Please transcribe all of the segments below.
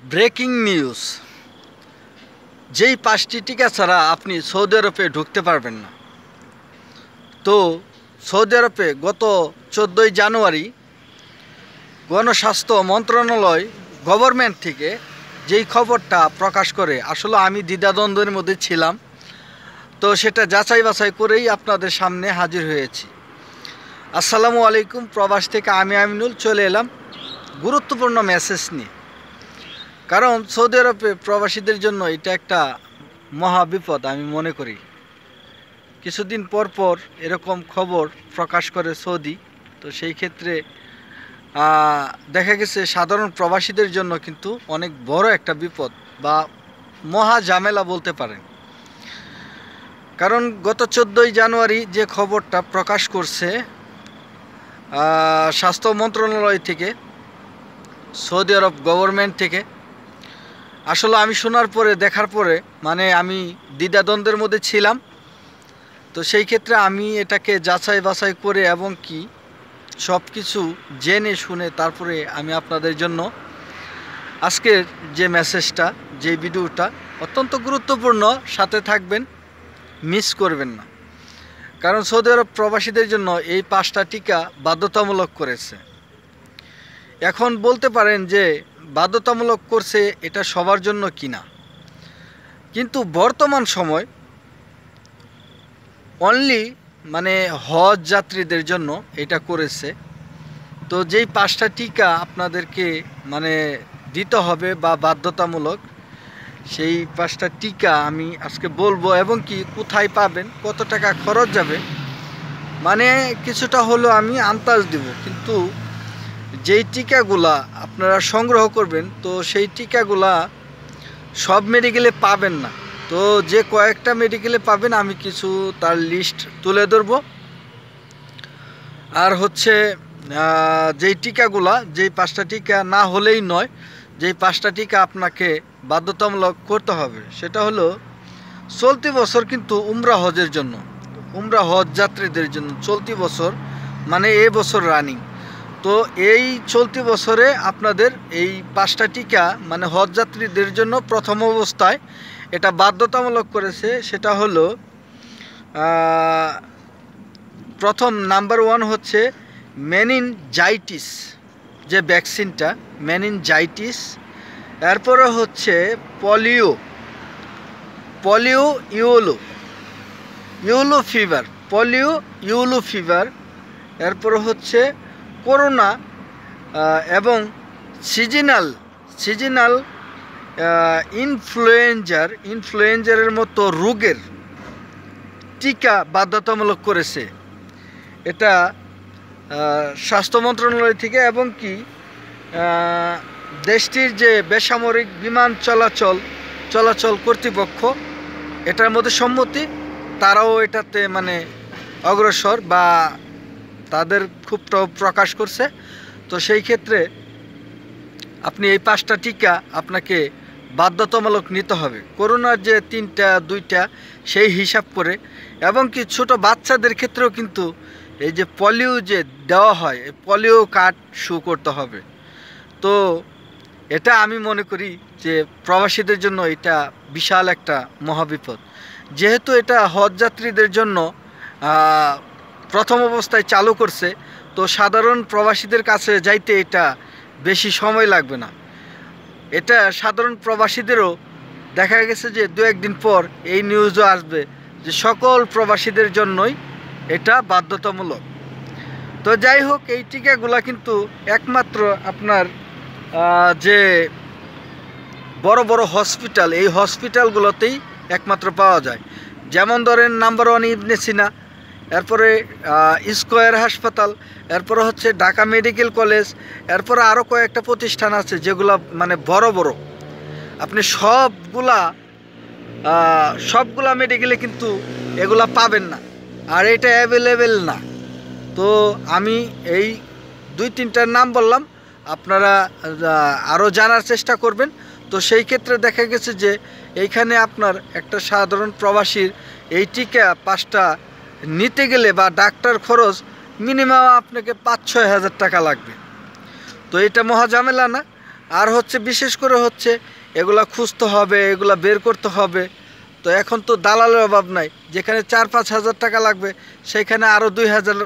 Breaking news, যেই 5টি টিকা ছাড়া আপনি সৌদি আরবে ঢুকতে পারবেন না। তো সৌদি আরবে গত 14ই জানুয়ারি গণস্বাস্থ্য মন্ত্রণালয় গভর্নমেন্ট থেকে যেই খবরটা প্রকাশ করে, আসলে আমি দ্বিধাদ্বন্দ্বের মধ্যে ছিলাম, তো সেটা যাচাই বাছাই করেই আপনাদের সামনে হাজির হয়েছি। আসসালামু আলাইকুম, প্রবাস থেকে আমি আমিনুল চলে এলাম গুরুত্বপূর্ণ মেসেজ নিয়ে। কারণ সৌদি আরবে প্রবাসীদের জন্য এটা একটা মহা বিপদ আমি মনে করি। কিছুদিন পর পর এরকম খবর প্রকাশ করে সৌদি, তো সেই ক্ষেত্রে দেখা গেছে সাধারণ প্রবাসীদের জন্য কিন্তু অনেক বড় একটা বিপদ বা মহা ঝামেলা বলতে পারেন। কারণ গত 14ই জানুয়ারি যে খবরটা প্রকাশ করছে স্বাস্থ্য মন্ত্রণালয় থেকে, সৌদি আরব গভর্নমেন্ট থেকে, আসলে আমি শোনার পরে দেখার পরে আমি দ্বিধাদ্বন্দ্বের মধ্যে ছিলাম। তো সেই ক্ষেত্রে আমি এটাকে যাচাই বাছাই করে এবং কি সব কিছু জেনে শুনে তারপরে আমি আপনাদের জন্য আজকের যে মেসেজটা, যে ভিডিওটা অত্যন্ত গুরুত্বপূর্ণ, সাথে থাকবেন, মিস করবেন না। কারণ সৌদি আরব প্রবাসীদের জন্য এই 5টা টিকা বাধ্যতামূলক করেছে। এখন বলতে পারেন যে বাধ্যতামূলক করছে এটা সবার জন্য কিনা, কিন্তু বর্তমান সময় অনলি হজ যাত্রীদের জন্য এটা করেছে। তো যেই 5টা টিকা আপনাদেরকে দিতে হবে বা বাধ্যতামূলক, সেই 5টা টিকা আমি আজকে বলবো এবং কি কোথায় পাবেন, কত টাকা খরচ যাবে, কিছুটা হলো আমি আন্দাজ দিব। কিন্তু যেই টিকাগুলা আপনারা সংগ্রহ করবেন, তো সেই টিকাগুলা সব মেডিকেলে পাবেন না। তো যে কয়েকটা মেডিকেলে পাবেন আমি কিছু তার লিস্ট তুলে ধরব। আর হচ্ছে যেই টিকাগুলা, যেই 5টা টিকা না হলেই নয়, যেই 5টা টিকা আপনাকে বাধ্যতামূলক করতে হবে, সেটা হলো চলতি বছর কিন্তু উমরা হজের জন্য, উমরা হজ যাত্রীদের জন্য চলতি বছর এই বছর রানিং। তো এই চলতি বছরে আপনাদের এই 5টা টিকা হজ যাত্রীদের জন্য প্রথম অবস্থায় এটা বাধ্যতামূলক করেছে। সেটা হলো প্রথম নাম্বার 1 হচ্ছে মেনিনজাইটিস, যে ভ্যাকসিনটা মেনিনজাইটিস। এরপরে হচ্ছে ইউলো ফিভার। এরপরে হচ্ছে করোনা এবং সিজনাল ইনফ্লুয়েঞ্জারের মতো রোগের টিকা বাধ্যতামূলক করেছে। এটা স্বাস্থ্য মন্ত্রণালয় থেকে, এবং কি দেশটির যে বেসামরিক বিমান চলাচল কর্তৃপক্ষ এটার মধ্যে সম্মতি, তারাও এটাতে অগ্রসর বা তাদের ক্ষোভটাও প্রকাশ করছে। তো সেই ক্ষেত্রে আপনি এই 5টা টিকা আপনাকে বাধ্যতামূলক নিতে হবে। করোনার যে 3টা 2টা সেই হিসাব করে, এবং কি ছোট বাচ্চাদের ক্ষেত্রেও কিন্তু এই যে পোলিও যে দেওয়া হয়, এই পোলিও কার্ড শো করতে হবে। তো এটা আমি মনে করি যে প্রবাসীদের জন্য এটা বিশাল একটা মহাবিপদ। যেহেতু এটা হজ যাত্রীদের জন্য প্রথম অবস্থায় চালু করছে, তো সাধারণ প্রবাসীদের কাছে যাইতে এটা বেশি সময় লাগবে না। এটা সাধারণ প্রবাসীদেরও দেখা গেছে যে 2-1 দিন পর এই নিউজও আসবে যে সকল প্রবাসীদের জন্যই এটা বাধ্যতামূলক। তো যাই হোক, এই টিকাগুলা কিন্তু একমাত্র আপনার যে বড় বড় হসপিটাল, এই হসপিটালগুলোতেই একমাত্র পাওয়া যায়। যেমন ধরেন নাম্বার 1 ইবনে সিনা, এরপরে স্কয়ার হাসপাতাল, এরপরে হচ্ছে ঢাকা মেডিকেল কলেজ, এরপরে আরও কয়েকটা প্রতিষ্ঠান আছে যেগুলো বড় বড়। আপনি সবগুলা মেডিকেলে কিন্তু এগুলা পাবেন না, আর এটা অ্যাভেলেবেল না। তো আমি এই 2-3টার নাম বললাম, আপনারা আরও জানার চেষ্টা করবেন। তো সেই ক্ষেত্রে দেখা গেছে যে এইখানে আপনার একটা সাধারণ প্রবাসীর এই টিকা 5টা নিতে গেলে বা ডাক্তার খরচ মিনিমাম আপনাকে 5-6 হাজার টাকা লাগবে। তো এটা মহা ঝামেলা না? আর হচ্ছে বিশেষ করে হচ্ছে এগুলা খুঁজতে হবে, এগুলা বের করতে হবে। তো এখন তো দালালের অভাব নাই, যেখানে 4-5 হাজার টাকা লাগবে সেখানে আরও 2,000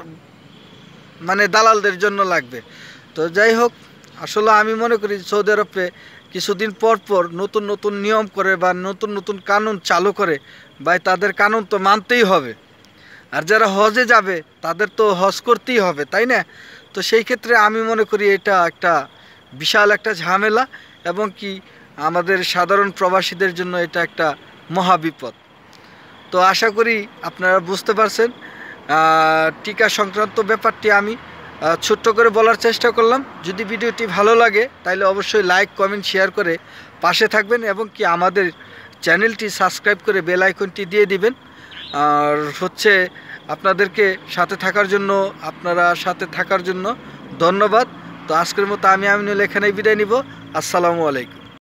মানে দালালদের জন্য লাগবে। তো যাই হোক, আসলে আমি মনে করি সৌদি আরবে কিছুদিন পর পর নতুন নতুন নিয়ম করে বা নতুন নতুন কানুন চালু করে, ভাই তাদের কানুন তো মানতেই হবে। আর যারা হজে যাবে তাদের তো হজ করতেই হবে, তাই না? তো সেই ক্ষেত্রে আমি মনে করি এটা একটা বিশাল একটা ঝামেলা, এবং কি আমাদের সাধারণ প্রবাসীদের জন্য এটা একটা মহাবিপদ। তো আশা করি আপনারা বুঝতে পারছেন টিকা সংক্রান্ত ব্যাপারটি আমি ছোট্ট করে বলার চেষ্টা করলাম। যদি ভিডিওটি ভালো লাগে তাহলে অবশ্যই লাইক, কমেন্ট, শেয়ার করে পাশে থাকবেন, এবং কি আমাদের চ্যানেলটি সাবস্ক্রাইব করে বেল আইকনটি দিয়ে দিবেন। আর হচ্ছে আপনাদেরকে আপনারা সাথে থাকার জন্য ধন্যবাদ। তো আজকের মতো আমি আমিনুল এখানেই বিদায় নিব। আসসালামু আলাইকুম।